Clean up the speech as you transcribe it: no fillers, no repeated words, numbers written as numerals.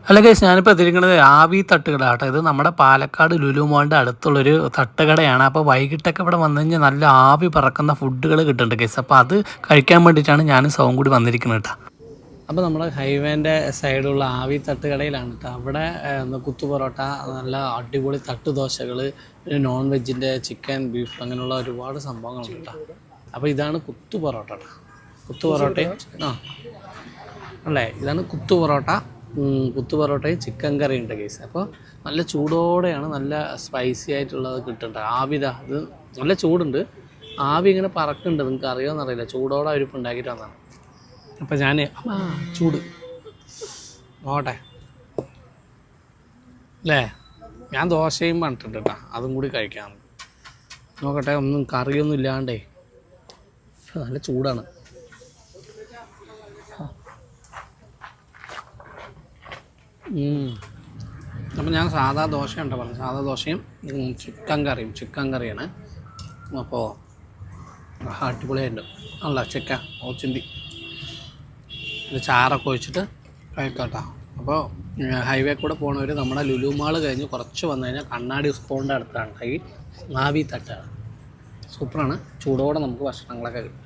അല്ല ഗൈസ് ഞാനിപ്പോൾ എത്തിയിരിക്കുന്നത് ആവി തട്ടുകട കേട്ടോ. ഇത് നമ്മുടെ പാലക്കാട് ലുലു മോളിൻ്റെ അടുത്തുള്ളൊരു തട്ടുകടയാണ്. അപ്പോൾ വൈകിട്ടൊക്കെ ഇവിടെ വന്നു കഴിഞ്ഞാൽ നല്ല ആവി പറക്കുന്ന ഫുഡുകൾ കിട്ടുന്നുണ്ട് ഗൈസ്. അപ്പോൾ അത് കഴിക്കാൻ വേണ്ടിയിട്ടാണ് ഞാനും സൗം കൂടി വന്നിരിക്കുന്നത് കേട്ടോ. അപ്പോൾ നമ്മുടെ ഹൈവേൻ്റെ സൈഡുള്ള ആവി തട്ടുകടയിലാണ് കേട്ടോ. അവിടെ കുത്തു പൊറോട്ട, നല്ല അടിപൊളി തട്ട് ദോശകൾ, നോൺ വെജിൻ്റെ ചിക്കൻ, ബീഫ് അങ്ങനെയുള്ള ഒരുപാട് സംഭവങ്ങളുണ്ട് കേട്ടോ. അപ്പോൾ ഇതാണ് കുത്തു പൊറോട്ട കേട്ടോ. കുത്തു പൊറോട്ടയും അല്ലേ, ഇതാണ് കുത്തു പൊറോട്ട. കുത്തു പൊറോട്ടയും ചിക്കൻ കറി ഉണ്ട് കേസ്. അപ്പോൾ നല്ല ചൂടോടെയാണ്, നല്ല സ്പൈസി ആയിട്ടുള്ളത് കിട്ടുന്നുണ്ട്. ആവിത ഇത് നല്ല ചൂടുണ്ട്, ആവി ഇങ്ങനെ പറക്കുന്നുണ്ട്. നിങ്ങൾക്ക് അറിയുമെന്നറിയില്ല, ചൂടോടെ അവരിപ്പോൾ ഉണ്ടാക്കിയിട്ട് വന്നതാണ്. അപ്പോൾ ഞാൻ ചൂട് നോട്ടെ അല്ലേ, ഞാൻ ദോശയും പറഞ്ഞിട്ടുണ്ട് കേട്ടോ, അതും കൂടി കഴിക്കാം. നോക്കട്ടെ, ഒന്നും കറിയൊന്നും ഇല്ലാണ്ടേ നല്ല ചൂടാണ്. അപ്പോൾ ഞാൻ സാധാ ദോശ ഉണ്ടോ പറഞ്ഞു, സാധാ ദോശയും ചിക്കൻ കറിയാണ്. അപ്പോൾ അടിപൊളിയായിട്ടുണ്ട്. നല്ല ചിക്കൻ ഓച്ചിന്തി ചാറൊക്കെ ഒഴിച്ചിട്ട് കഴിക്കാട്ടോ. അപ്പോൾ ഹൈവേ കൂടെ പോകണവർ നമ്മുടെ ലുലു മാൾ കഴിഞ്ഞ് കുറച്ച് വന്നു കഴിഞ്ഞാൽ കണ്ണാടി സ്കൂളിൻ്റെ അടുത്താണ് ഈ ആവി തട്ടാണ്. സൂപ്പറാണ്, ചൂടോടെ നമുക്ക് ഭക്ഷണങ്ങളൊക്കെ കിട്ടും.